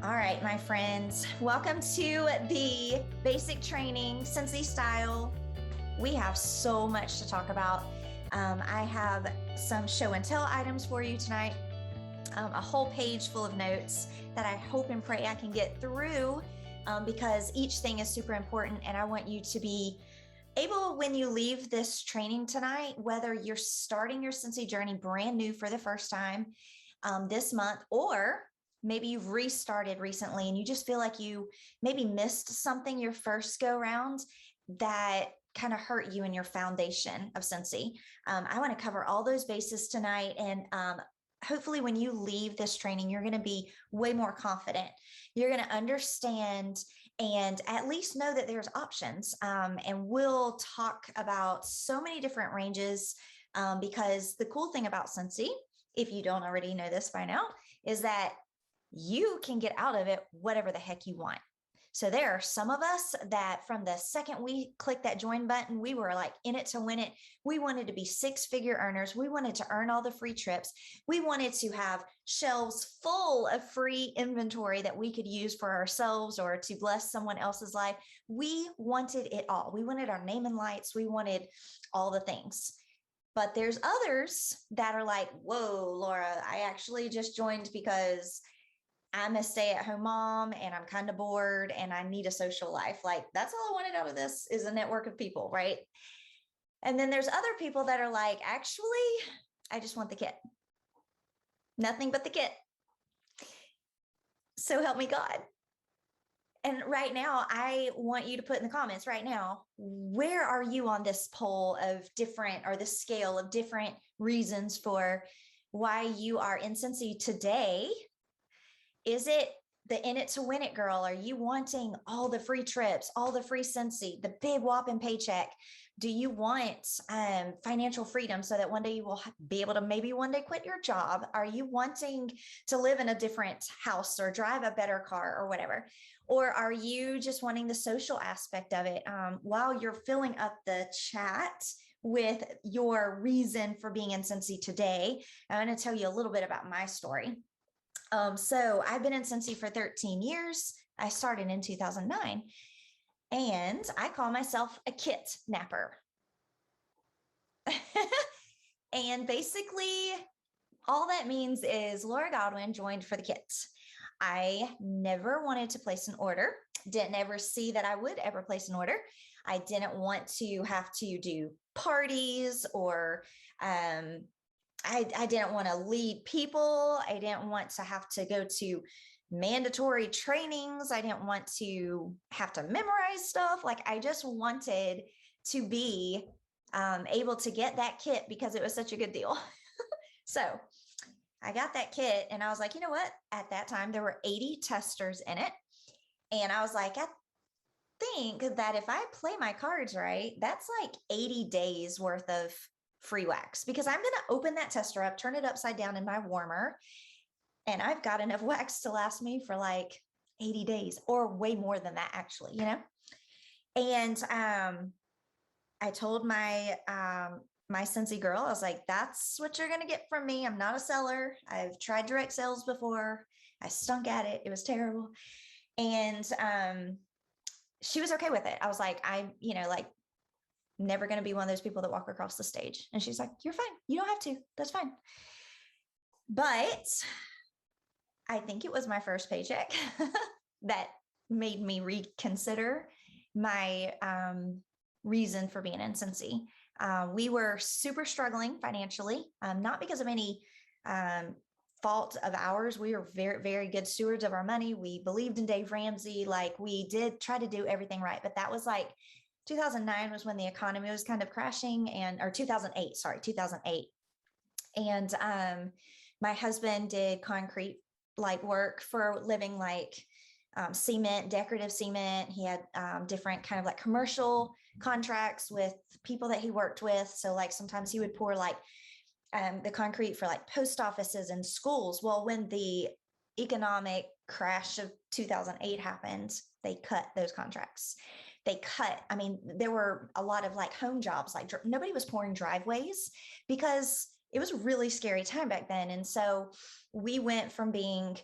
All right, my friends, welcome to the basic training, Scentsy style. We have so much to talk about. I have some show and tell items for you tonight, a whole page full of notes that I hope and pray I can get through because each thing is super important. And I want you to be able, when you leave this training tonight, whether you're starting your Scentsy journey brand new for the first time this month, or maybe you've restarted recently and you just feel like you maybe missed something your first go round that kind of hurt you in your foundation of Scentsy. I want to cover all those bases tonight. And hopefully when you leave this training, you're going to be way more confident. You're going to understand and at least know that there's options. And we'll talk about so many different ranges because the cool thing about Scentsy, if you don't already know this by now, is that you can get out of it whatever the heck you want. So there are some of us that from the second we clicked that join button, we were like in it to win it. We wanted to be six-figure earners. We wanted to earn all the free trips. We wanted to have shelves full of free inventory that we could use for ourselves or to bless someone else's life. We wanted it all. We wanted our name in lights. We wanted all the things. But there's others that are like, whoa, Laura, I actually just joined because I'm a stay-at-home mom and I'm kind of bored and I need a social life. Like, that's all I wanted out of this is a network of people, right? And then there's other people that are like, actually, I just want the kit. Nothing but the kit. So help me God. And right now, I want you to put in the comments right now, where are you on this poll of different, or the scale of different reasons for why you are in Scentsy today? Is it the in it to win it girl? Are you wanting all the free trips, all the free Scentsy, the big whopping paycheck? Do you want financial freedom so that one day you will be able to maybe one day quit your job? Are you wanting to live in a different house or drive a better car or whatever? Or are you just wanting the social aspect of it? While you're filling up the chat with your reason for being in Scentsy today, I'm going to tell you a little bit about my story. So I've been in Scentsy for 13 years. I started in 2009 and I call myself a kit napper. And basically all that means is Laura Godwin joined for the kits. I never wanted to place an order, didn't ever see that I would ever place an order. I didn't want to have to do parties or, I didn't want to lead people. I didn't want to have to go to mandatory trainings. I didn't want to have to memorize stuff. Like, I just wanted to be able to get that kit because it was such a good deal. So I got that kit and I was like, you know what? At that time, there were 80 testers in it. And I was like, I think that if I play my cards right, that's like 80 days worth of free wax, because I'm going to open that tester up, turn it upside down in my warmer, and I've got enough wax to last me for like 80 days or way more than that, actually, you know? And I told my my Scentsy girl, I was like, that's what you're going to get from me. I'm not a seller. I've tried direct sales before. I stunk at it. It was terrible. And she was okay with it. I was like, I'm, like, never going to be one of those people that walk across the stage. And she's like, you're fine. You don't have to. That's fine. But I think it was my first paycheck that made me reconsider my reason for being in Scentsy. We were super struggling financially, not because of any fault of ours. We were very, very good stewards of our money. We believed in Dave Ramsey. Like, we did try to do everything right. But that was like 2009 was when the economy was kind of crashing, or 2008. And my husband did concrete like work for a living, like cement, decorative cement. He had different kind of like commercial contracts with people that he worked with. So like sometimes he would pour like the concrete for like post offices and schools. Well, when the economic crash of 2008 happened, they cut those contracts. There were a lot of like home jobs, like nobody was pouring driveways because it was a really scary time back then. And so we went from being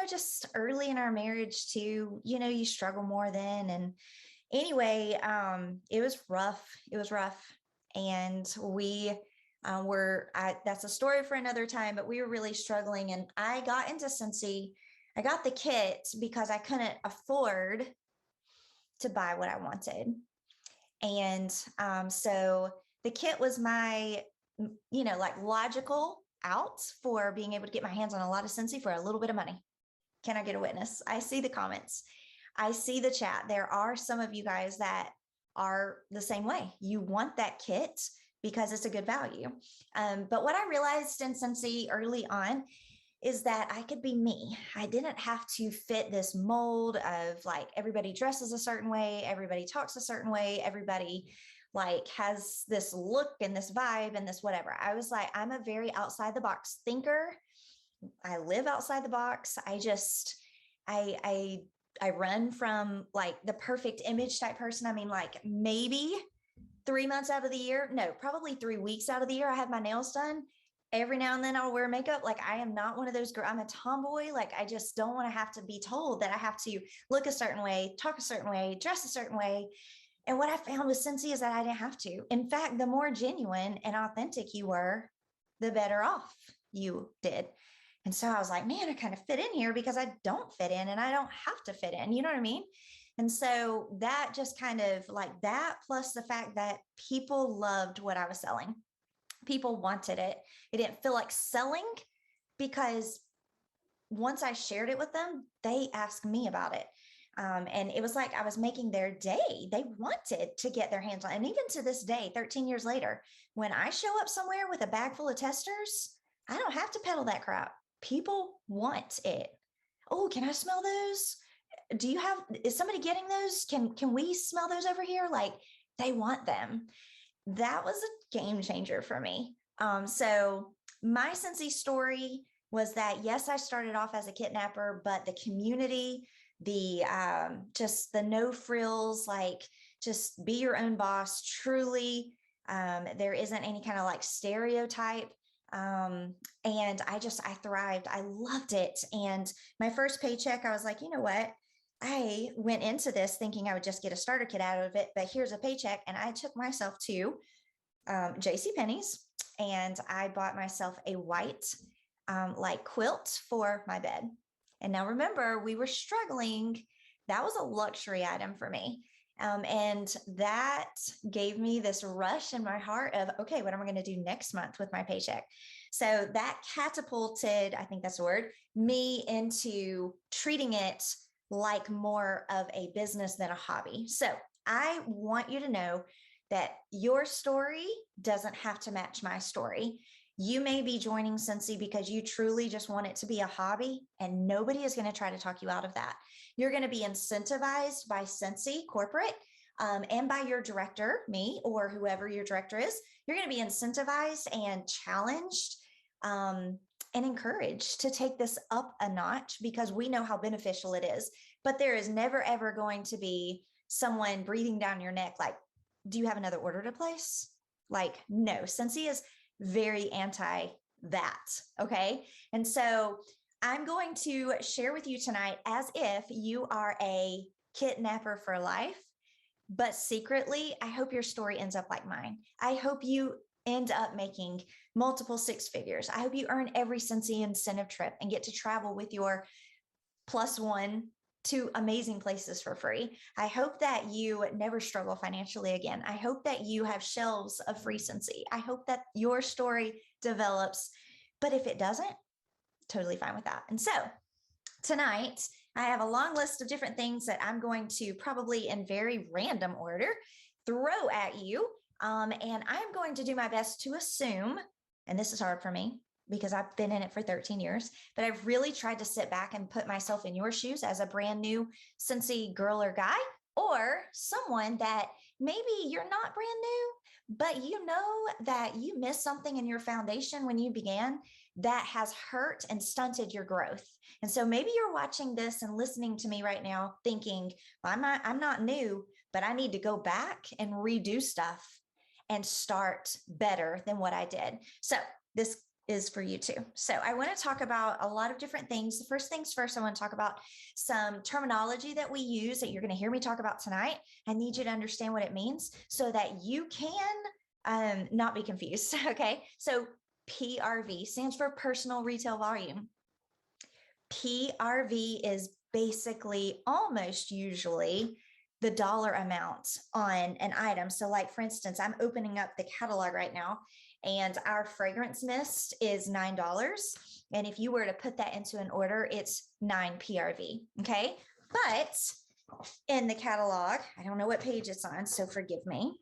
just early in our marriage too, you struggle more then. And anyway, it was rough. It was rough. And we that's a story for another time, but we were really struggling. And I got into Scentsy. I got the kit because I couldn't afford to buy what I wanted. And so the kit was my, like logical out for being able to get my hands on a lot of Scentsy for a little bit of money. Can I get a witness? I see the comments. I see the chat. There are some of you guys that are the same way. You want that kit because it's a good value. But what I realized in Scentsy early on is that I could be me. I didn't have to fit this mold of like everybody dresses a certain way, everybody talks a certain way, everybody like has this look and this vibe and this whatever. I was like, I'm a very outside the box thinker. I live outside the box. I run from like the perfect image type person. I mean, like maybe 3 months out of the year, no, probably 3 weeks out of the year, I have my nails done. Every now and then I'll wear makeup. Like I am not one of those girls. I'm a tomboy. Like I just don't want to have to be told that I have to look a certain way, talk a certain way, dress a certain way. And what I found with Scentsy is that I didn't have to. In fact, the more genuine and authentic you were, the better off you did. And so I was like, man, I kind of fit in here because I don't fit in and I don't have to fit in. You know what I mean? And so that just kind of like that, plus the fact that people loved what I was selling. People wanted it. It didn't feel like selling because once I shared it with them, they asked me about it. And it was like I was making their day. They wanted to get their hands on it. And even to this day, 13 years later, when I show up somewhere with a bag full of testers, I don't have to peddle that crap. People want it. Oh, can I smell those? Is somebody getting those? Can we smell those over here? Like they want them. That was a game changer for me. So my Scentsy story was that, yes, I started off as a kidnapper, but the community, just the no frills, like just be your own boss, truly. There isn't any kind of like stereotype. And I thrived. I loved it. And my first paycheck, I was like, you know what? I went into this thinking I would just get a starter kit out of it, but here's a paycheck. And I took myself to JCPenney's and I bought myself a white like quilt for my bed. And now remember, we were struggling. That was a luxury item for me. And that gave me this rush in my heart of, okay, what am I going to do next month with my paycheck? So that catapulted, I think that's the word, me into treating it like more of a business than a hobby. So I want you to know that your story doesn't have to match my story. You may be joining Scentsy because you truly just want it to be a hobby, and nobody is going to try to talk you out of that. You're going to be incentivized by Scentsy corporate and by your director, me, or whoever your director is. You're going to be incentivized and challenged and encouraged to take this up a notch because we know how beneficial it is. But there is never, ever going to be someone breathing down your neck like, do you have another order to place? Like, no, Scentsy is very anti that. Okay. And so I'm going to share with you tonight as if you are a kidnapper for life, but secretly, I hope your story ends up like mine. I hope you end up making multiple six figures. I hope you earn every Scentsy incentive trip and get to travel with your +1 to amazing places for free. I hope that you never struggle financially again. I hope that you have shelves of free Scentsy. I hope that your story develops, but if it doesn't, totally fine with that. And so tonight, I have a long list of different things that I'm going to probably in very random order throw at you. And I'm going to do my best to assume, and this is hard for me, because I've been in it for 13 years, but I've really tried to sit back and put myself in your shoes as a brand new Scentsy girl or guy, or someone that maybe you're not brand new, but you know that you missed something in your foundation when you began that has hurt and stunted your growth. And so maybe you're watching this and listening to me right now thinking, well, I'm not new, but I need to go back and redo stuff and start better than what I did. So this is for you too. So I want to talk about a lot of different things. The first things first, I want to talk about some terminology that we use that you're going to hear me talk about tonight. I need you to understand what it means so that you can not be confused. Okay. So PRV stands for personal retail volume. PRV is basically almost usually the dollar amount on an item. So like, for instance, I'm opening up the catalog right now and our fragrance mist is $9. And if you were to put that into an order, it's 9 PRV. Okay. But in the catalog, I don't know what page it's on, so forgive me.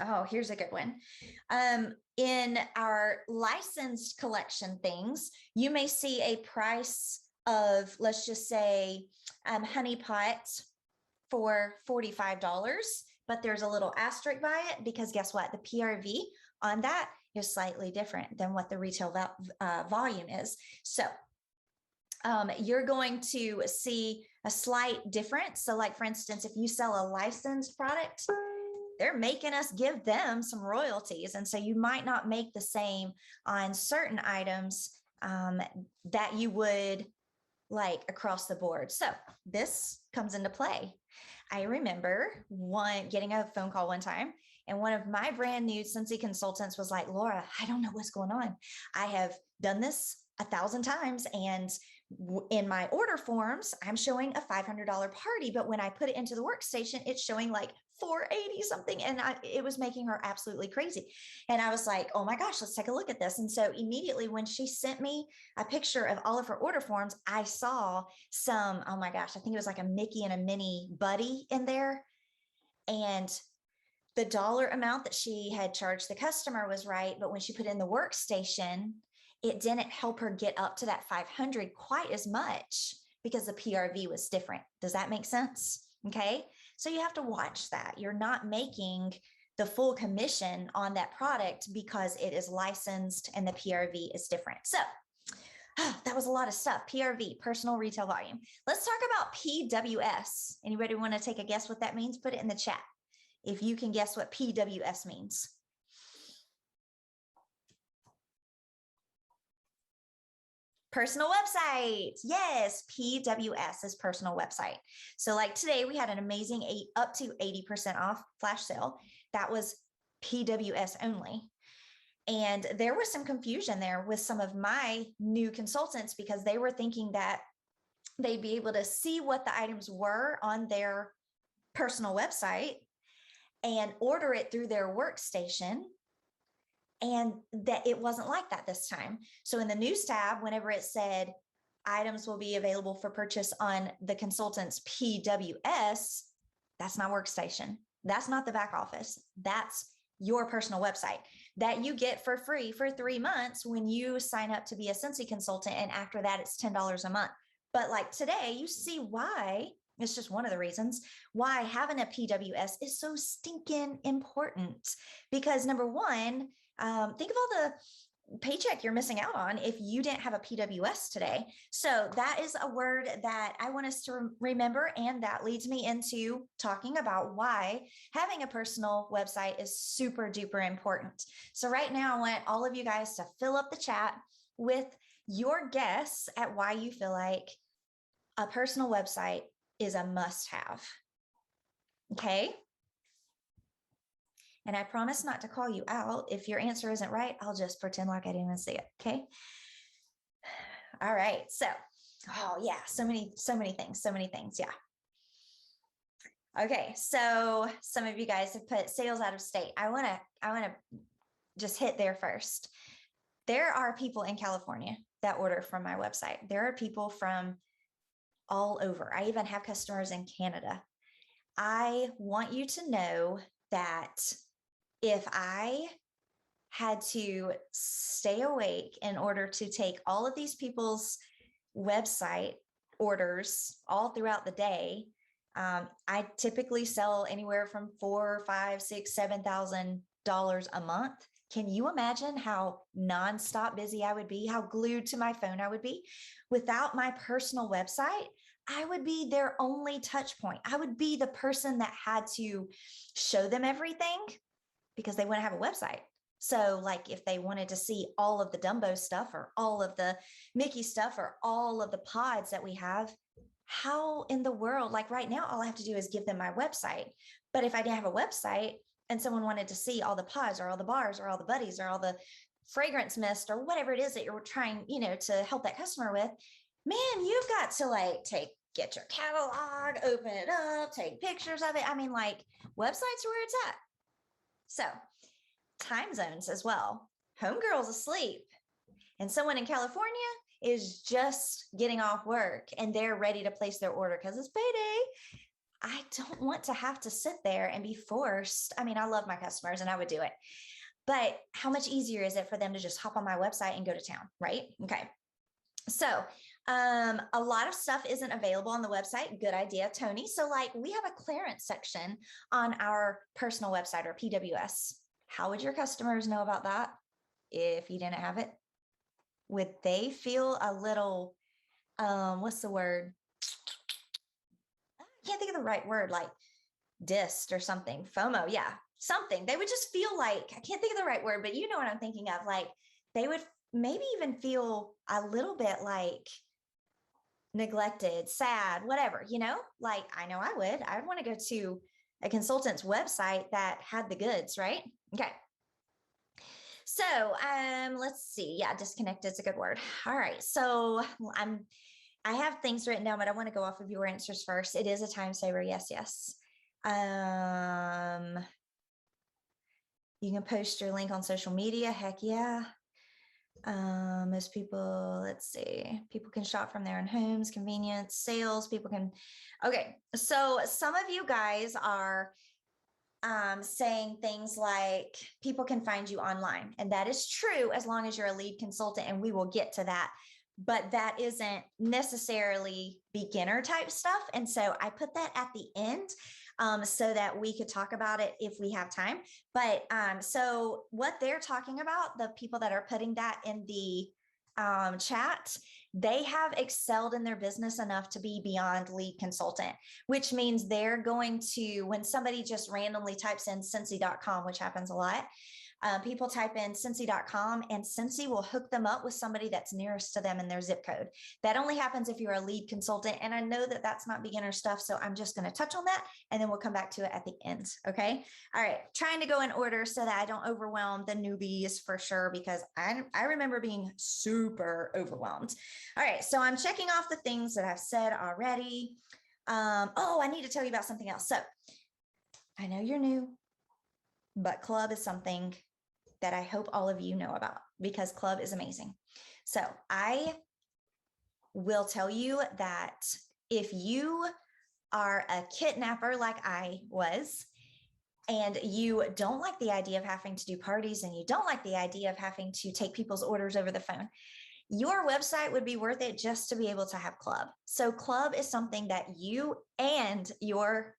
Oh, here's a good one. In our licensed collection things, you may see a price of, let's just say, honey pot for $45, but there's a little asterisk by it because guess what? The PRV on that is slightly different than what the retail volume is. So you're going to see a slight difference. So like, for instance, if you sell a licensed product, they're making us give them some royalties. And so you might not make the same on certain items that you would like across the board. So this comes into play. I remember getting a phone call one time, and one of my brand new Scentsy consultants was like, Laura, I don't know what's going on. I have done this 1,000 times, and in my order forms, I'm showing a $500 party, but when I put it into the workstation, it's showing like 480 something. And it was making her absolutely crazy. And I was like, oh my gosh, let's take a look at this. And so immediately when she sent me a picture of all of her order forms, I saw some, oh my gosh, I think it was like a Mickey and a Minnie Buddy in there. And the dollar amount that she had charged the customer was right. But when she put in the workstation, it didn't help her get up to that 500 quite as much because the PRV was different. Does that make sense? Okay. So you have to watch that. You're not making the full commission on that product because it is licensed and the PRV is different. So that was a lot of stuff. PRV, personal retail volume. Let's talk about PWS. Anybody want to take a guess what that means? Put it in the chat if you can guess what PWS means. Personal website. Yes, PWS is personal website. So like today we had an amazing up to 80% off flash sale. That was PWS only. And there was some confusion there with some of my new consultants because they were thinking that they'd be able to see what the items were on their personal website and order it through their workstation. And that it wasn't like that this time. So in the news tab, whenever it said items will be available for purchase on the consultant's PWS, that's not workstation. That's not the back office. That's your personal website that you get for free for 3 months when you sign up to be a Scentsy consultant. And after that, it's $10 a month. But like today, you see why. It's just one of the reasons why having a PWS is so stinking important. Because number one, think of all the paycheck you're missing out on if you didn't have a PWS today. So that is a word that I want us to remember. And that leads me into talking about why having a personal website is super duper important. So right now, I want all of you guys to fill up the chat with your guess at why you feel like a personal website is a must-have. Okay. And I promise not to call you out. If your answer isn't right, I'll just pretend like I didn't even see it. Okay. All right. So, oh yeah, so many things. Yeah. Okay. So some of you guys have put sales out of state. I want to just hit there first. There are people in California that order from my website. There are people from all over. I even have customers in Canada. I want you to know that if I had to stay awake in order to take all of these people's website orders all throughout the day, I typically sell anywhere from $4,000, $5,000, $6,000, $7,000 a month. Can you imagine how nonstop busy I would be, how glued to my phone I would be? Without my personal website, I would be their only touch point. I would be the person that had to show them everything because they wouldn't have a website. So like if they wanted to see all of the Dumbo stuff or all of the Mickey stuff or all of the pods that we have, how in the world, like right now, all I have to do is give them my website. But if I didn't have a website and someone wanted to see all the pods or all the bars or all the buddies or all the fragrance mist or whatever it is that you're trying, to help that customer with, man, you've got to like get your catalog, open it up, take pictures of it. I mean, like websites are where it's at. So time zones as well. Homegirl's asleep and someone in California is just getting off work and they're ready to place their order because it's payday. I don't want to have to sit there and be forced. I mean, I love my customers and I would do it, but how much easier is it for them to just hop on my website and go to town, right? Okay. So a lot of stuff isn't available on the website. Good idea, Tony. So like we have a clearance section on our personal website or PWS. How would your customers know about that if you didn't have it? Would they feel a little, what's the word? I can't think of the right word, like dissed or something. FOMO. Yeah. Something. They would just feel like, I can't think of the right word, but you know what I'm thinking of. Like they would maybe even feel a little bit like neglected, sad, whatever, like I know I would want to go to a consultant's website that had the goods, right? Okay. So, let's see. Yeah, disconnected is a good word. All right. So I have things written down, but I want to go off of your answers first. It is a time saver. Yes, yes. You can post your link on social media. Heck yeah. Most people, let's see, people can shop from their own homes, convenience, sales, people can, okay. So some of you guys are saying things like people can find you online, and that is true as long as you're a lead consultant, and we will get to that, but that isn't necessarily beginner type stuff. And so I put that at the end so that we could talk about it if we have time. But so what they're talking about, the people that are putting that in the chat, they have excelled in their business enough to be beyond lead consultant, which means they're going to, when somebody just randomly types in Scentsy.com, which happens a lot, people type in Scentsy.com and Scentsy will hook them up with somebody that's nearest to them in their zip code. That only happens if you're a lead consultant. And I know that that's not beginner stuff. So I'm just going to touch on that and then we'll come back to it at the end. Okay. All right. Trying to go in order so that I don't overwhelm the newbies for sure, because I remember being super overwhelmed. All right. So I'm checking off the things that I've said already. I need to tell you about something else. So I know you're new, but club is something that I hope all of you know about because club is amazing. So I will tell you that if you are a kidnapper like I was, and you don't like the idea of having to do parties and you don't like the idea of having to take people's orders over the phone, your website would be worth it just to be able to have club. So club is something that you and your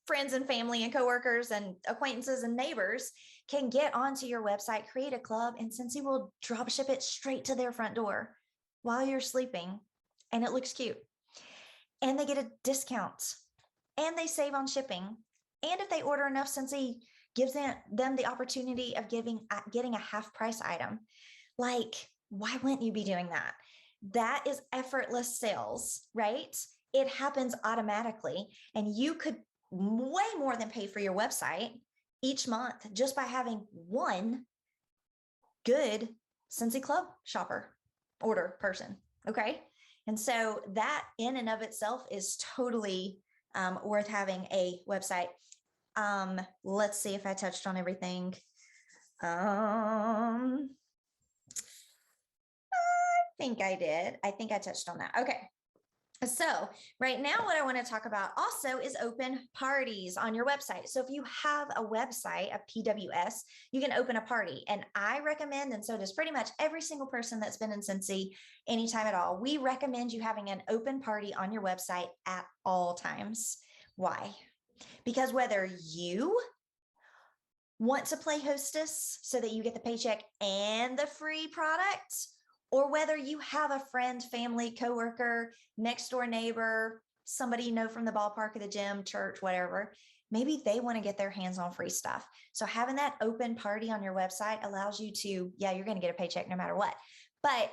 friends and family and coworkers and acquaintances and neighbors can get onto your website, create a club, and Scentsy will drop ship it straight to their front door while you're sleeping. And it looks cute. And they get a discount and they save on shipping. And if they order enough, Scentsy gives them the opportunity of getting a half price item. Like, why wouldn't you be doing that? That is effortless sales, right? It happens automatically. And you could way more than pay for your website each month just by having one good Scentsy Club shopper order person. Okay. And so that in and of itself is totally worth having a website. Let's see if I touched on everything. I think I did. I think I touched on that. Okay. So right now, what I want to talk about also is open parties on your website. So if you have a website, a PWS, you can open a party. And I recommend, and so does pretty much every single person that's been in Scentsy anytime at all, we recommend you having an open party on your website at all times. Why? Because whether you want to play hostess so that you get the paycheck and the free product, or whether you have a friend, family, coworker, next door neighbor, somebody you know from the ballpark or the gym, church, whatever, maybe they want to get their hands on free stuff. So having that open party on your website allows you to, yeah, you're going to get a paycheck no matter what. But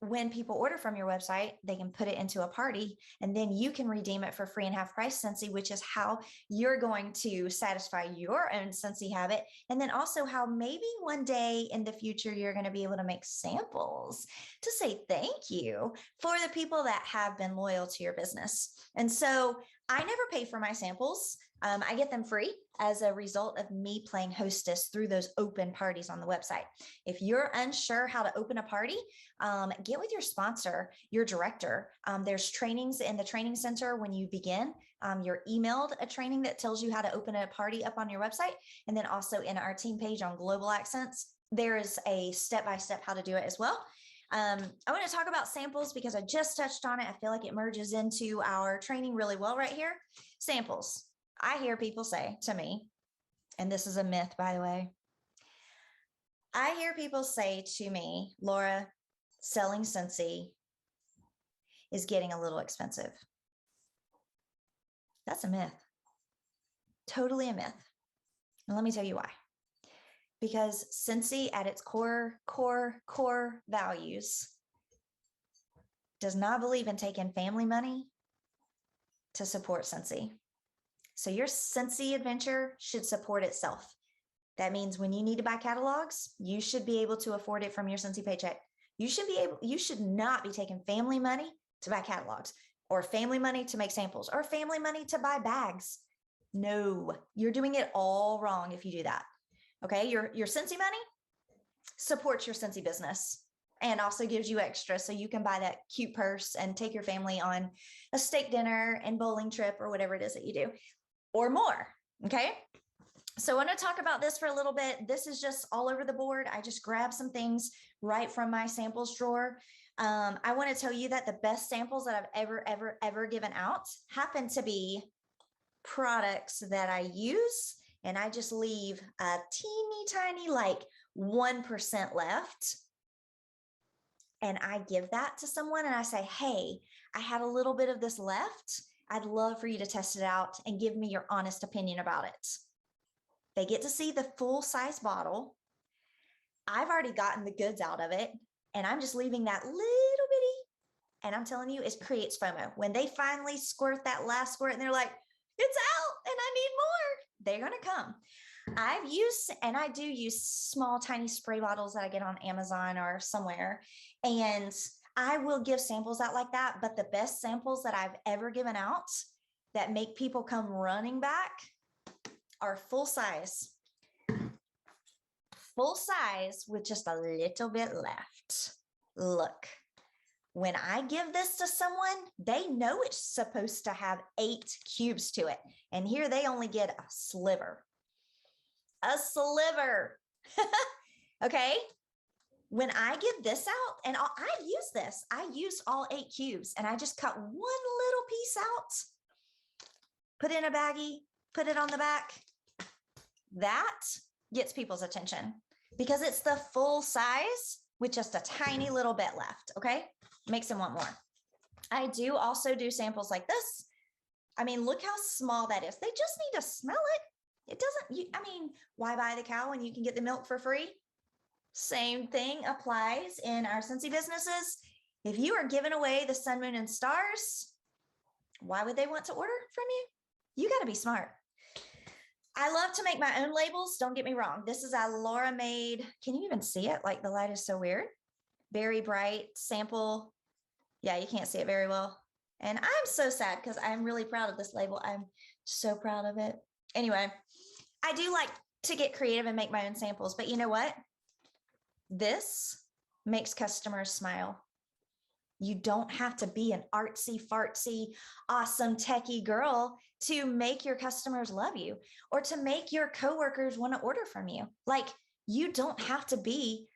when people order from your website, they can put it into a party and then you can redeem it for free and half price Scentsy, which is how you're going to satisfy your own Scentsy habit. And then also how maybe one day in the future, you're going to be able to make samples to say thank you for the people that have been loyal to your business. And so I never pay for my samples. I get them free as a result of me playing hostess through those open parties on the website. If you're unsure how to open a party, get with your sponsor, your director. There's trainings in the training center when you begin. You're emailed a training that tells you how to open a party up on your website. And then also in our team page on Global Accents, there is a step-by-step how to do it as well. I want to talk about samples because I just touched on it. I feel like it merges into our training really well right here. Samples. I hear people say to me, and this is a myth, by the way. I hear people say to me, Laura, selling Scentsy is getting a little expensive. That's a myth. Totally a myth. And let me tell you why. Because Scentsy at its core values does not believe in taking family money to support Scentsy. So your Scentsy adventure should support itself. That means when you need to buy catalogs, you should be able to afford it from your Scentsy paycheck. You should not be taking family money to buy catalogs or family money to make samples or family money to buy bags. No, you're doing it all wrong if you do that. Okay, your Scentsy money supports your Scentsy business and also gives you extra so you can buy that cute purse and take your family on a steak dinner and bowling trip or whatever it is that you do or more. Okay, so I want to talk about this for a little bit. This is just all over the board. I just grabbed some things right from my samples drawer. I want to tell you that the best samples that I've ever given out happen to be products that I use, and I just leave a teeny tiny, like 1% left. And I give that to someone and I say, hey, I had a little bit of this left. I'd love for you to test it out and give me your honest opinion about it. They get to see the full size bottle. I've already gotten the goods out of it. And I'm just leaving that little bitty. And I'm telling you, it creates FOMO. When they finally squirt that last squirt and they're like, it's out and I need more, they're going to come. I do use small, tiny spray bottles that I get on Amazon or somewhere. And I will give samples out like that. But the best samples that I've ever given out that make people come running back are full size with just a little bit left. Look, when I give this to someone, they know it's supposed to have 8 cubes to it. And here they only get a sliver. Okay. When I give this out, and I've used this, I used all 8 cubes and I just cut one little piece out, put it in a baggie, put it on the back. That gets people's attention because it's the full size with just a tiny little bit left. Okay. Makes them want more. I do also do samples like this. I mean, look how small that is. They just need to smell it. It doesn't, why buy the cow when you can get the milk for free? Same thing applies in our Scentsy businesses. If you are giving away the sun, moon, and stars, why would they want to order from you? You got to be smart. I love to make my own labels. Don't get me wrong. This is a Laura made. Can you even see it? Like the light is so weird. Very bright sample. Yeah, you can't see it very well. And I'm so sad because I'm really proud of this label. I'm so proud of it. Anyway, I do like to get creative and make my own samples, but you know what? This makes customers smile. You don't have to be an artsy fartsy, awesome techie girl to make your customers love you or to make your coworkers want to order from you. Like you don't have to be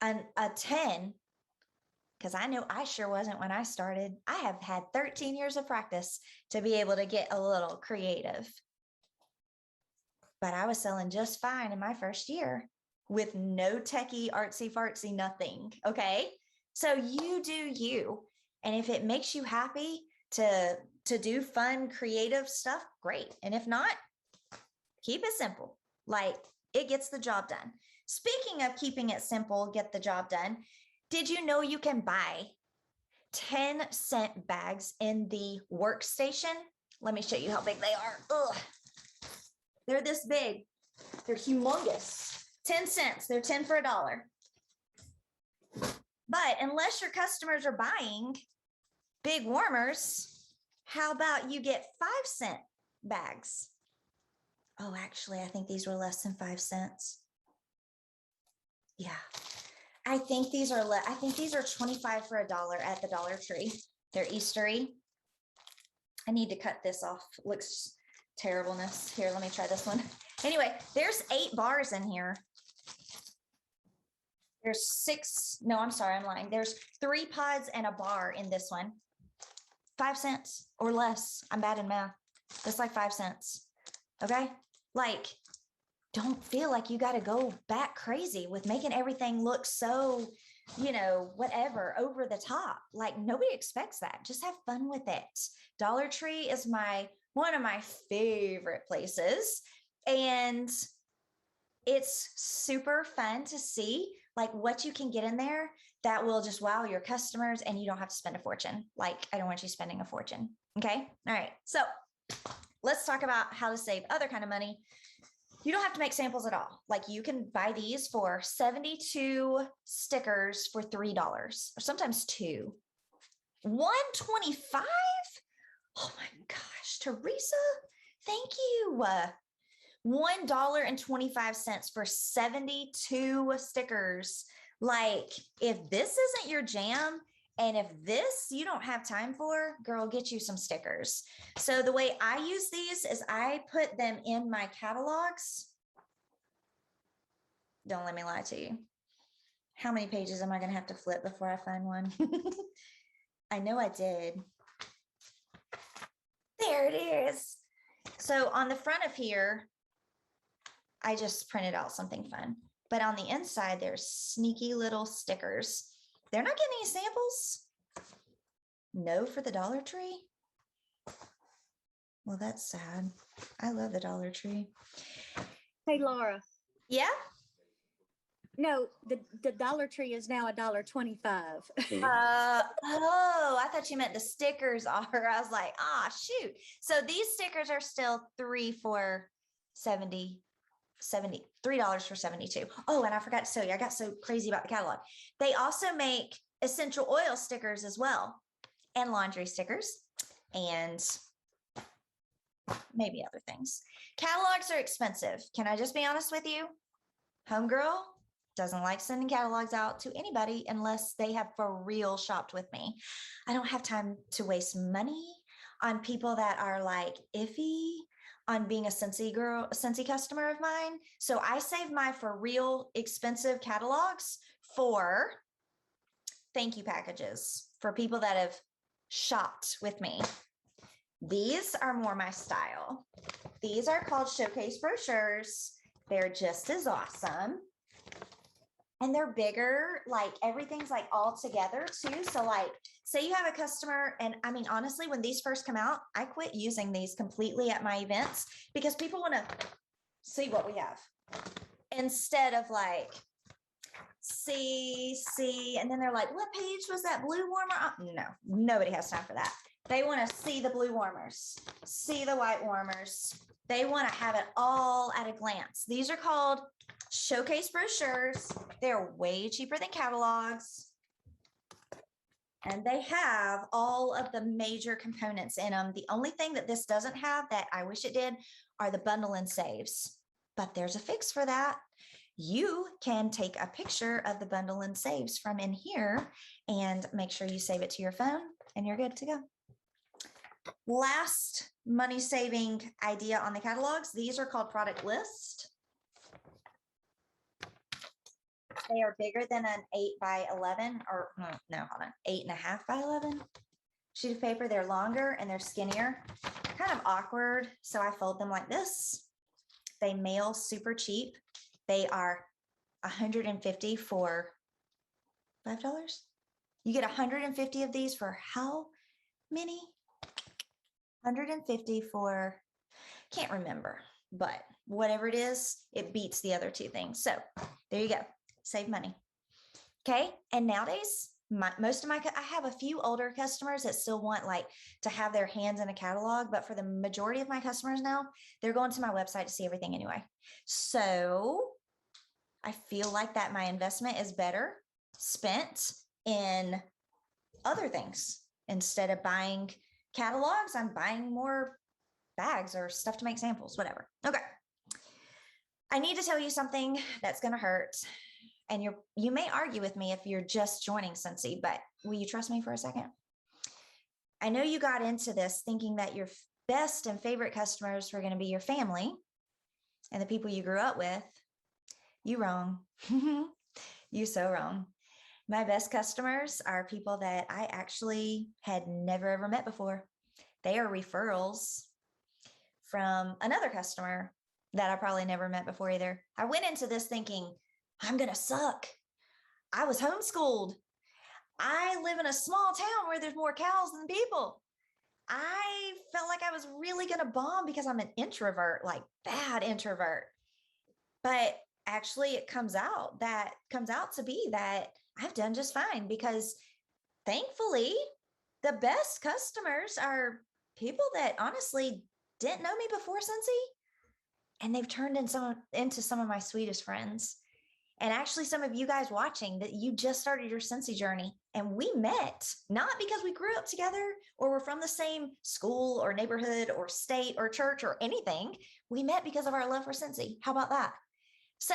a 10, because I know I sure wasn't when I started. I have had 13 years of practice to be able to get a little creative. But I was selling just fine in my first year with no techie, artsy, fartsy, nothing. Okay. So you do you. And if it makes you happy to do fun, creative stuff, great. And if not, Keep it simple. Like, it gets the job done. Speaking of keeping it simple, get the job done. Did you know you can buy 10-cent bags in the workstation? Let me show you how big they are. Ugh. They're this big. They're humongous. 10 cents. They're 10 for $1. But unless your customers are buying big warmers, how about you get 5-cent bags? Oh, actually, I think these were less than 5 cents. Yeah, I think these are 25 for $1 at the Dollar Tree. They're Eastery. I need to cut this off. Looks terribleness. Here, let me try this one. Anyway, there's 8 bars in here. There's 6. No, I'm sorry, I'm lying. There's 3 pods and a bar in this one. 5 cents or less. I'm bad in math. That's like 5 cents. Okay? Like, don't feel like you got to go back crazy with making everything look so, whatever, over the top. Like, nobody expects that. Just have fun with it. Dollar Tree is one of my favorite places. And it's super fun to see like what you can get in there that will just wow your customers, and you don't have to spend a fortune. Like, I don't want you spending a fortune. Okay. All right. So let's talk about how to save other kind of money. You don't have to make samples at all. Like, you can buy these for 72 stickers for $3, or sometimes 2. 125. Oh my gosh, Teresa, thank you. $1.25 for 72 stickers. Like, if this isn't your jam, and if this you don't have time for, girl, get you some stickers. So the way I use these is I put them in my catalogs. Don't let me lie to you. How many pages am I going to have to flip before I find one? I know I did. There it is. So on the front of here, I just printed out something fun. But on the inside, there's sneaky little stickers. They're not getting any samples. No for the Dollar Tree. Well, that's sad. I love the Dollar Tree. Hey, Laura. Yeah? No, the Dollar Tree is now $1.25. Oh, I thought you meant the stickers are. I was like, shoot. So these stickers are still $3 for 70. $3 for 72. Oh, and I forgot to tell you, I got so crazy about the catalog. They also make essential oil stickers as well, and laundry stickers, and maybe other things. Catalogs are expensive. Can I just be honest with you? Homegirl doesn't like sending catalogs out to anybody unless they have for real shopped with me. I don't have time to waste money on people that are like iffy on being a Scentsy customer of mine. So I save my for real expensive catalogs for thank you packages for people that have shopped with me. These are more my style. These are called showcase brochures. They're just as awesome. And they're bigger, like everything's like all together too. So like, say you have a customer, and I mean, honestly, when these first come out, I quit using these completely at my events because people want to see what we have instead of like, see, and then they're like, what page was that blue warmer? No, nobody has time for that. They want to see the blue warmers, see the white warmers. They want to have it all at a glance. These are called showcase brochures. They're way cheaper than catalogs. And they have all of the major components in them. The only thing that this doesn't have that I wish it did are the bundle and saves. But there's a fix for that. You can take a picture of the bundle and saves from in here and make sure you save it to your phone, and you're good to go. Last money saving idea on the catalogs. These are called product list. They are bigger than an 8x11, or no, hold on, 8.5 by 11 sheet of paper. They're longer and they're skinnier, kind of awkward. So I fold them like this. They mail super cheap. They are 150 for $5. You get 150 of these for how many? 150 for, can't remember. but whatever it is, it beats the other two things. So there you go. Save money. Okay. And nowadays, I have a few older customers that still want like to have their hands in a catalog, but for the majority of my customers now, they're going to my website to see everything anyway. So I feel like that my investment is better spent in other things. Instead of buying catalogs, I'm buying more bags or stuff to make samples, whatever. Okay. I need to tell you something that's going to hurt. And you may argue with me if you're just joining Scentsy, but will you trust me for a second? I know you got into this thinking that your best and favorite customers were going to be your family and the people you grew up with. You wrong. You so wrong. My best customers are people that I actually had never ever met before. They are referrals from another customer that I probably never met before either. I went into this thinking, I'm going to suck. I was homeschooled. I live in a small town where there's more cows than people. I felt like I was really going to bomb because I'm an introvert, like bad introvert. But actually it comes out to be that I've done just fine because thankfully the best customers are people that honestly didn't know me before Scentsy, and they've turned into some of my sweetest friends. And actually some of you guys watching that you just started your Scentsy journey, and we met not because we grew up together or we're from the same school or neighborhood or state or church or anything. We met because of our love for Scentsy. How about that? So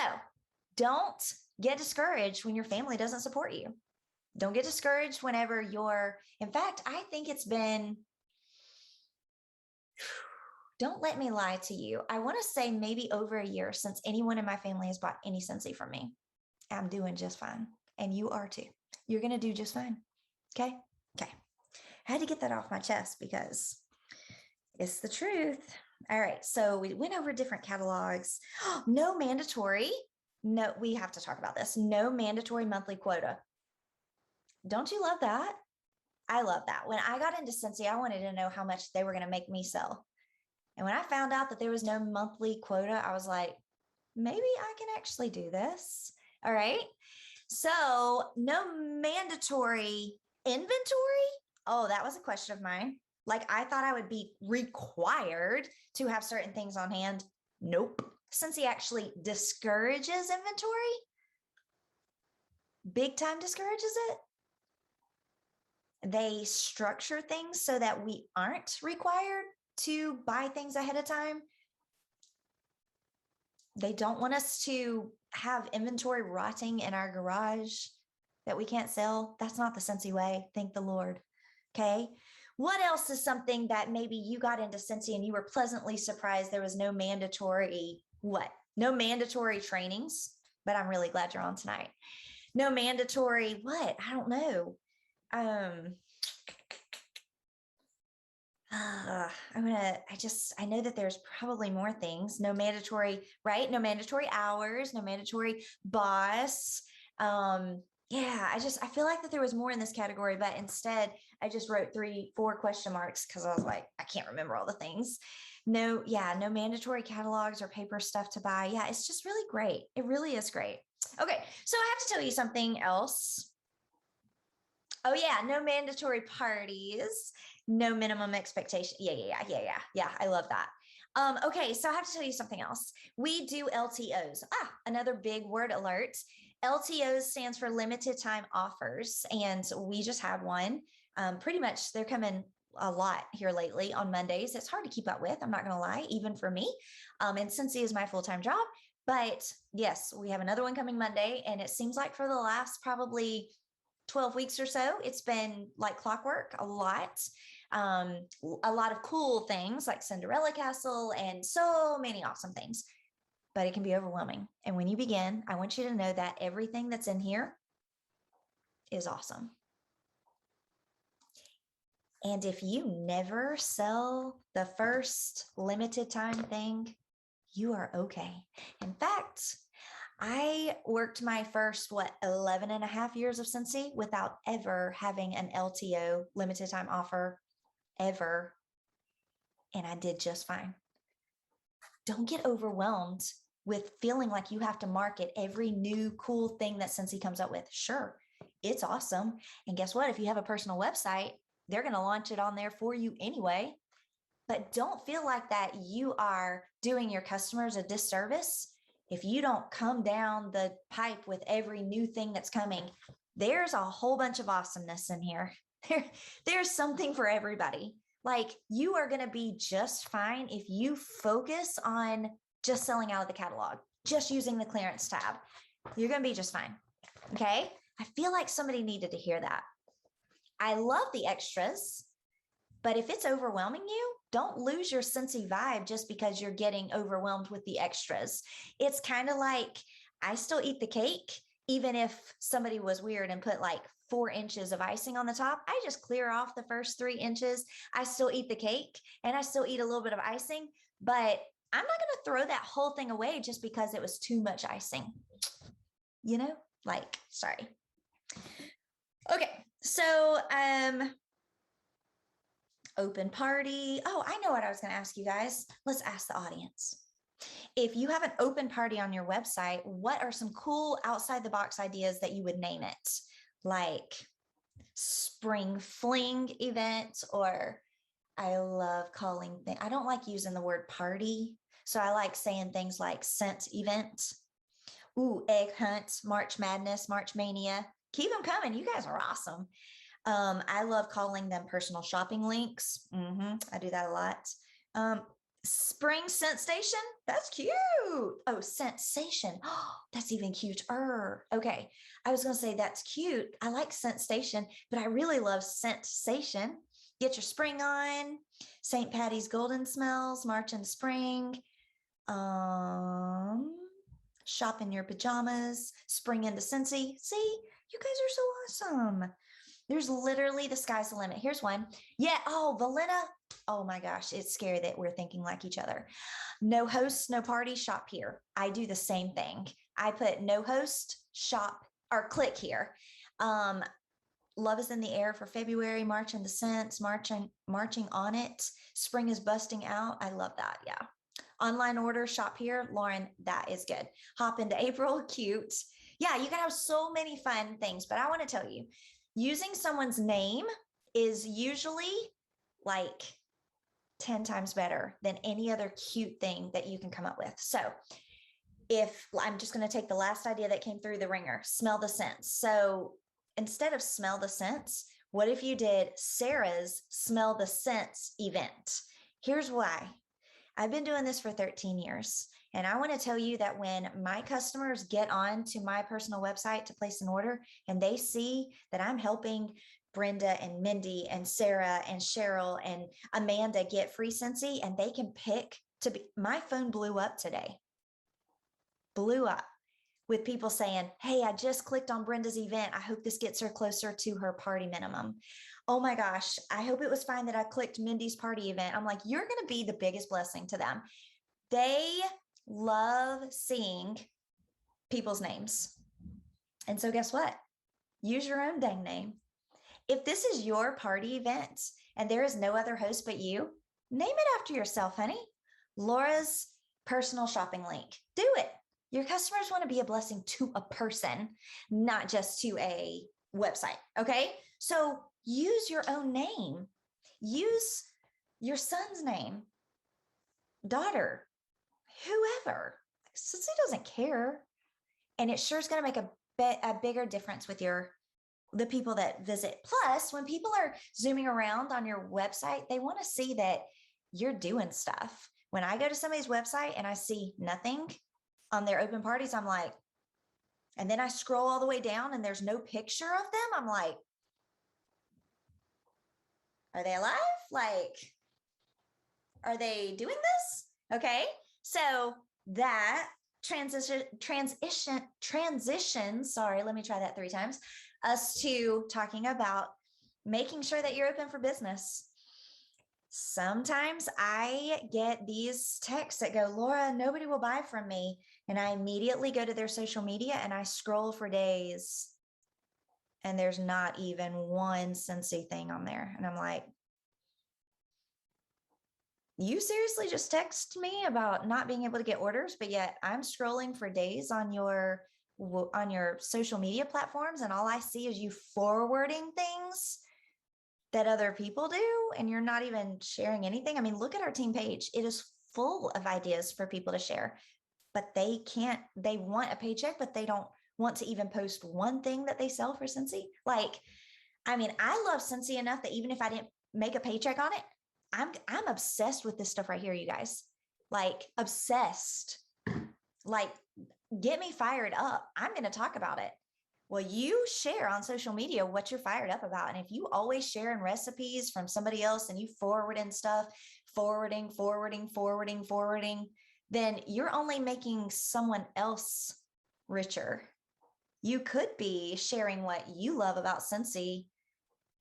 don't get discouraged when your family doesn't support you. Don't get discouraged whenever in fact, I think it's been, don't let me lie to you. I want to say maybe over a year since anyone in my family has bought any Scentsy from me. I'm doing just fine. And you are too. You're going to do just fine. Okay. Okay. I had to get that off my chest because it's the truth. All right. So we went over different catalogs. No mandatory. No, we have to talk about this. No mandatory monthly quota. Don't you love that? I love that. When I got into Scentsy, I wanted to know how much they were going to make me sell. And when I found out that there was no monthly quota, I was like, maybe I can actually do this. All right. So no mandatory inventory. Oh, that was a question of mine. Like I thought I would be required to have certain things on hand. Nope. Scentsy actually discourages inventory. Big time discourages it. They structure things so that we aren't required to buy things ahead of time. They don't want us to have inventory rotting in our garage that we can't sell. That's not the Scentsy way. Thank the Lord. Okay. What else is something that maybe you got into Scentsy and you were pleasantly surprised there was no mandatory, no mandatory trainings, but I'm really glad you're on tonight. No mandatory, I don't know. I know that there's probably more things. No mandatory, right? No mandatory hours, no mandatory boss. I feel like that there was more in this category, but instead I just wrote 3-4 question marks because I was like, I can't remember all the things. No mandatory catalogs or paper stuff to buy. Yeah, it's just really great. It really is great. Okay, so I have to tell you something else. Oh yeah, no mandatory parties, no minimum expectation. Yeah. I love that. Okay, so I have to tell you something else. We do LTOs. Another big word alert. LTOs stands for limited time offers, and we just had one. Pretty much they're coming a lot here lately on Mondays. It's hard to keep up with, I'm not going to lie, even for me. And Scentsy is my full-time job. But yes, we have another one coming Monday, and it seems like for the last probably 12 weeks or so, it's been like clockwork, a lot of cool things like Cinderella Castle and so many awesome things, but it can be overwhelming. And when you begin, I want you to know that everything that's in here is awesome. And if you never sell the first limited time thing, you are okay. In fact, I worked my first, 11 and a half years of Scentsy without ever having an LTO, limited time offer, ever. And I did just fine. don't get overwhelmed with feeling like you have to market every new cool thing that Scentsy comes up with. Sure, it's awesome. And guess what? If you have a personal website, they're going to launch it on there for you anyway. But don't feel like that you are doing your customers a disservice if you don't come down the pipe with every new thing that's coming. There's a whole bunch of awesomeness in here. There's something for everybody. Like, you are going to be just fine if you focus on just selling out of the catalog, just using the clearance tab. You're going to be just fine. Okay. I feel like somebody needed to hear that. I love the extras, but if it's overwhelming you, don't lose your Scentsy vibe just because you're getting overwhelmed with the extras. It's kind of like, I still eat the cake, even if somebody was weird and put like 4 inches of icing on the top. I just clear off the first 3 inches. I still eat the cake and I still eat a little bit of icing, but I'm not going to throw that whole thing away just because it was too much icing. You know, like, sorry. Okay. So, open party. Oh, I know what I was going to ask you guys. Let's ask the audience. If you have an open party on your website, what are some cool outside the box ideas that you would name it? Like spring fling event, or I love calling things, I don't like using the word party. So I like saying things like scent event. Ooh, egg hunt, March Madness, March Mania. Keep them coming. You guys are awesome. I love calling them personal shopping links. I do that a lot. Spring scent station. That's cute. Oh, sensation. Oh, that's even cuter. Okay. I was going to say that's cute. I like scent station, but I really love sensation. Get your spring on. St. Patty's golden smells, March and spring. Shop in your pajamas, spring into Scentsy. See, you guys are so awesome. There's literally, the sky's the limit. Here's one. Yeah. Oh, Valena. Oh my gosh. It's scary that we're thinking like each other. No host, no party, shop here. I do the same thing. I put no host, shop, or click here. Love is in the air for February, March in the scents, marching on it. Spring is busting out. I love that. Yeah. Online order, shop here. Lauren, that is good. Hop into April. Cute. Yeah. You can have so many fun things, but I want to tell you, using someone's name is usually like 10 times better than any other cute thing that you can come up with. So if I'm just going to take the last idea that came through the ringer, smell the scents. So instead of smell the scents, what if you did Sarah's smell the scents event? Here's why. I've been doing this for 13 years. And I want to tell you that when my customers get on to my personal website to place an order and they see that I'm helping Brenda and Mindy and Sarah and Cheryl and Amanda get free Scentsy, and they can pick to be, my phone blew up today. Blew up with people saying, hey, I just clicked on Brenda's event. I hope this gets her closer to her party minimum. Oh my gosh, I hope it was fine that I clicked Mindy's party event. I'm like, you're going to be the biggest blessing to them. They love seeing people's names. And so guess what? Use your own dang name. If this is your party event and there is no other host but you, name it after yourself, honey. Laura's personal shopping link. Do it. Your customers want to be a blessing to a person, not just to a website. Okay. So use your own name. Use your son's name, daughter, whoever. Since he doesn't care. And it sure is going to make a bigger difference with the people that visit. Plus, when people are zooming around on your website, they want to see that you're doing stuff. When I go to somebody's website and I see nothing on their open parties, I'm like, and then I scroll all the way down and there's no picture of them. I'm like, are they alive? Like, are they doing this? Okay. So that transition, sorry, let me try that 3 times, us to talking about making sure that you're open for business. Sometimes I get these texts that go, Laura, nobody will buy from me. And I immediately go to their social media and I scroll for days. And there's not even one Scentsy thing on there. And I'm like, you seriously just text me about not being able to get orders, but yet I'm scrolling for days on your social media platforms, and all I see is you forwarding things that other people do, and you're not even sharing anything. I mean, look at our team page. It is full of ideas for people to share, but they want a paycheck, but they don't want to even post one thing that they sell for Scentsy. Like, I mean, I love Scentsy enough that even if I didn't make a paycheck on it, I'm obsessed with this stuff right here, you guys. Like, obsessed. Like, get me fired up. I'm going to talk about it. Well, you share on social media what you're fired up about. And if you always sharing recipes from somebody else and you forwarding stuff, forwarding, then you're only making someone else richer. You could be sharing what you love about Scentsy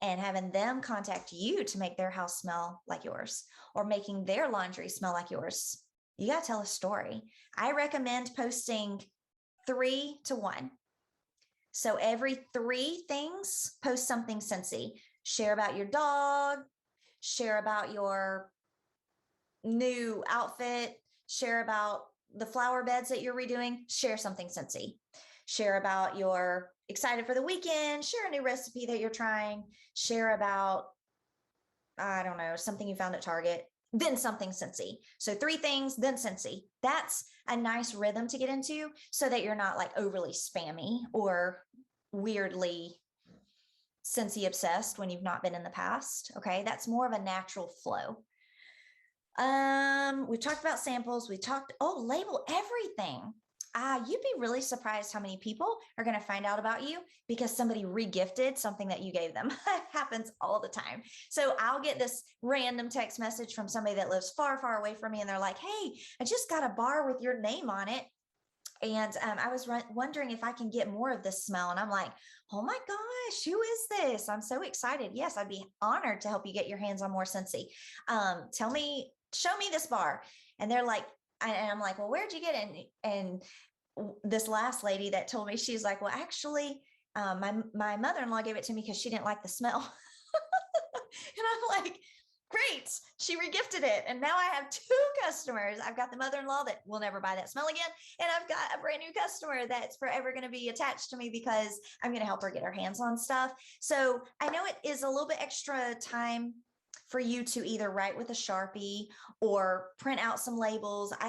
and having them contact you to make their house smell like yours, or making their laundry smell like yours. You got to tell a story. I recommend posting 3 to 1. So every 3 things, post something Scentsy. Share about your dog, share about your new outfit, share about the flower beds that you're redoing, share something Scentsy. Share about you're excited for the weekend, share a new recipe that you're trying, share about, I don't know, something you found at Target, then something Scentsy. So 3 things, then Scentsy. That's a nice rhythm to get into so that you're not like overly spammy or weirdly Scentsy obsessed when you've not been in the past. Okay. That's more of a natural flow. We've talked about samples. We talked, label everything. You'd be really surprised how many people are going to find out about you because somebody regifted something that you gave them. It happens all the time. So I'll get this random text message from somebody that lives far, far away from me. And they're like, hey, I just got a bar with your name on it. And I was wondering if I can get more of this smell. And I'm like, oh my gosh, who is this? I'm so excited. Yes, I'd be honored to help you get your hands on more Scentsy. Show me this bar. And they're like, and I'm like, well, where'd you get it? And this last lady that told me, she's like, well, actually, my mother-in-law gave it to me because she didn't like the smell. And I'm like, great. She regifted it. And now I have 2 customers. I've got the mother-in-law that will never buy that smell again. And I've got a brand new customer that's forever going to be attached to me because I'm going to help her get her hands on stuff. So I know it is a little bit extra time for you to either write with a Sharpie or print out some labels. I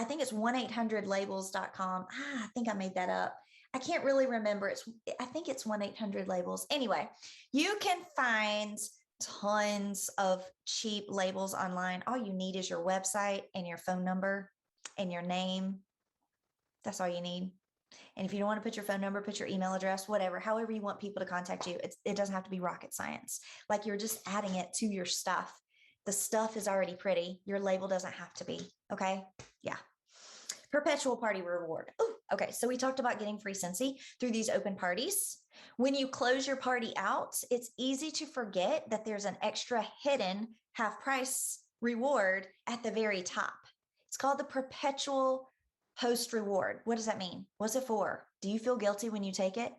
think it's 1-800labels.com. I think I made that up. I can't really remember. I think it's 1-800labels. Anyway, you can find tons of cheap labels online. All you need is your website and your phone number and your name. That's all you need. And if you don't want to put your phone number, put your email address, whatever, however you want people to contact you. It doesn't have to be rocket science. Like, you're just adding it to your stuff. The stuff is already pretty. Your label doesn't have to be. Okay. Yeah. Perpetual party reward. Oh, okay. So we talked about getting free Scentsy through these open parties. When you close your party out, it's easy to forget that there's an extra hidden half price reward at the very top. It's called the Perpetual host reward. What does that mean? What's it for? Do you feel guilty when you take it?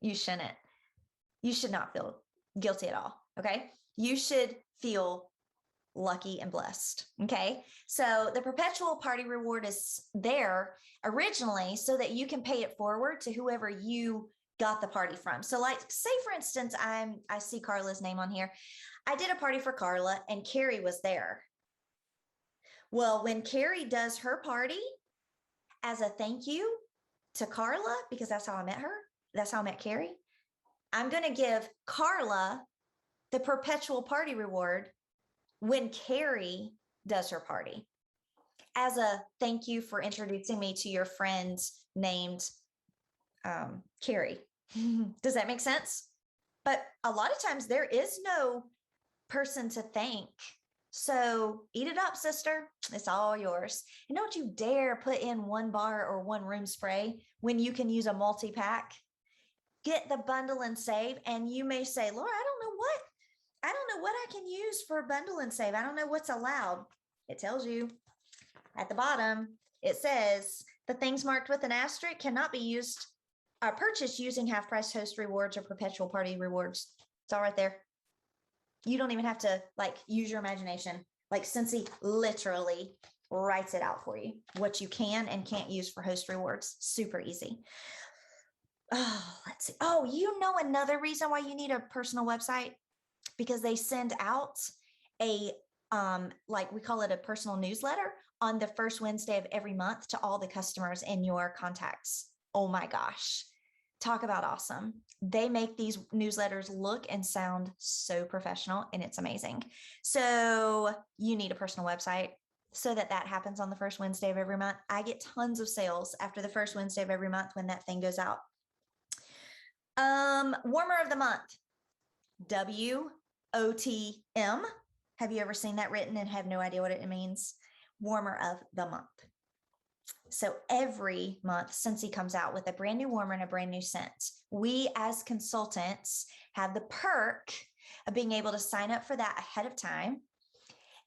You shouldn't. You should not feel guilty at all. Okay. You should feel lucky and blessed. Okay. So the Perpetual party reward is there originally so that you can pay it forward to whoever you got the party from. So, like, say for instance, I see Carla's name on here. I did a party for Carla and Carrie was there. Well, when Carrie does her party, as a thank you to Carla, because that's how I met her, that's how I met Carrie, I'm going to give Carla the Perpetual party reward when Carrie does her party, as a thank you for introducing me to your friend named Carrie. Does that make sense? But a lot of times there is no person to thank. So eat it up, sister. It's all yours. And don't you dare put in 1 bar or 1 room spray when you can use a multi-pack. Get the bundle and save. And you may say, Laura, I don't know what I can use for a bundle and save. I don't know what's allowed. It tells you at the bottom. It says the things marked with an asterisk cannot be used purchased using half price host rewards or Perpetual party rewards. It's all right there. You don't even have to like use your imagination. Like Scentsy literally writes it out for you, what you can and can't use for host rewards. Super easy. Oh, let's see. Oh, you know, another reason why you need a personal website, because they send out a, like we call it a personal newsletter on the first Wednesday of every month to all the customers in your contacts. Oh my gosh. Talk about awesome. They make these newsletters look and sound so professional, and it's amazing. So you need a personal website so that happens on the first Wednesday of every month. I get tons of sales after the first Wednesday of every month when that thing goes out. Warmer of the month, WOTM. Have you ever seen that written and have no idea what it means? Warmer of the month. So every month, Scentsy comes out with a brand new warmer and a brand new scent. We as consultants have the perk of being able to sign up for that ahead of time.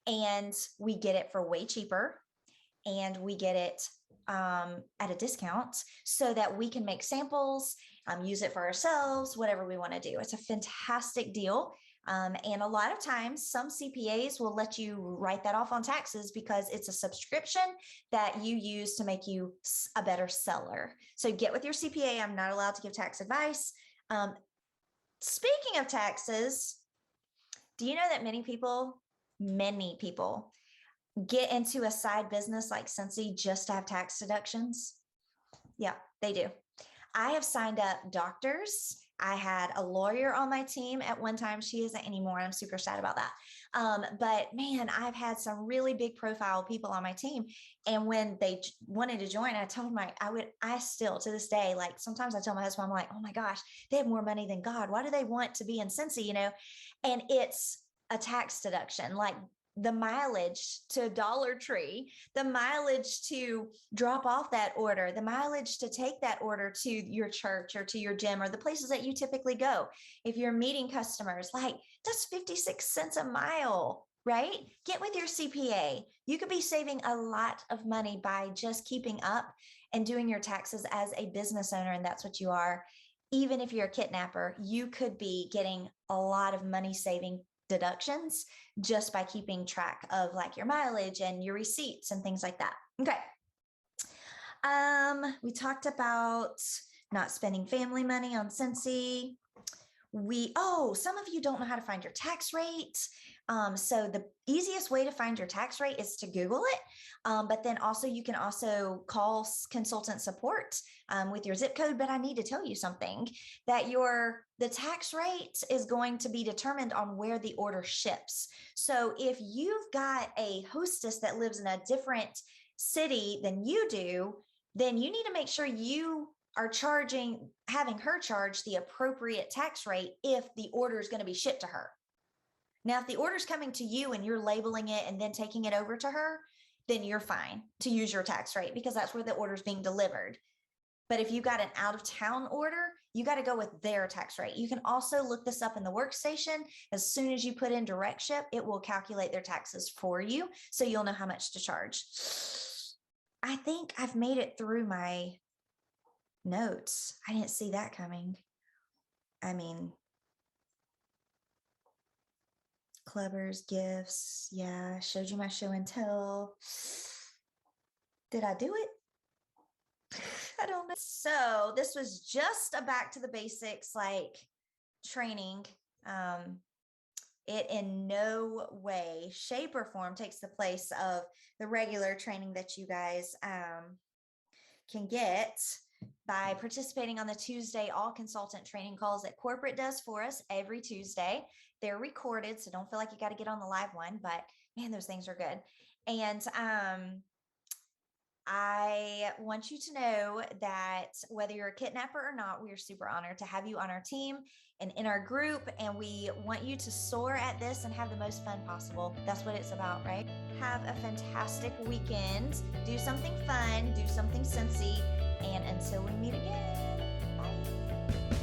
And we get it for way cheaper. And we get it at a discount so that we can make samples, use it for ourselves, whatever we want to do. It's a fantastic deal. And a lot of times some CPAs will let you write that off on taxes because it's a subscription that you use to make you a better seller. So get with your CPA. I'm not allowed to give tax advice. Speaking of taxes, do you know that many people get into a side business like Scentsy just to have tax deductions? Yeah, they do. I have signed up doctors. I had a lawyer on my team at one time. She isn't anymore. I'm super sad about that. But man, I've had some really big profile people on my team. And when they wanted to join, I told them I still to this day, like sometimes I tell my husband, I'm like, oh my gosh, they have more money than God. Why do they want to be in Scentsy, you know? And it's a tax deduction, like the mileage to Dollar Tree, the mileage to drop off that order, the mileage to take that order to your church or to your gym or the places that you typically go. If you're meeting customers, like that's 56 cents a mile, right? Get with your CPA. You could be saving a lot of money by just keeping up and doing your taxes as a business owner. And that's what you are. Even if you're a kidnapper, you could be getting a lot of money saving deductions just by keeping track of like your mileage and your receipts and things like that. Okay. We talked about not spending family money on Scentsy. Some of you don't know how to find your tax rate. So the easiest way to find your tax rate is to Google it. But then also you can also call consultant support with your zip code. But I need to tell you something, that the tax rate is going to be determined on where the order ships. So if you've got a hostess that lives in a different city than you do, then you need to make sure you are having her charge the appropriate tax rate if the order is going to be shipped to her. Now, if the order is coming to you and you're labeling it and then taking it over to her, then you're fine to use your tax rate because that's where the order is being delivered. But if you got an out of town order, you got to go with their tax rate. You can also look this up in the workstation. As soon as you put in direct ship, it will calculate their taxes for you. So you'll know how much to charge. I think I've made it through my notes. I didn't see that coming. I mean, clubbers, gifts. Yeah, showed you my show and tell. Did I do it? I don't know. So this was just a back to the basics, like training. It in no way, shape, or form takes the place of the regular training that you guys can get by participating on the Tuesday all consultant training calls that corporate does for us every Tuesday. They're recorded, so don't feel like you got to get on the live one, but man, those things are good. And I want you to know that whether you're a kidnapper or not, we are super honored to have you on our team and in our group. And we want you to soar at this and have the most fun possible. That's what it's about, right? Have a fantastic weekend. Do something fun, do something Scentsy. And until we meet again, bye.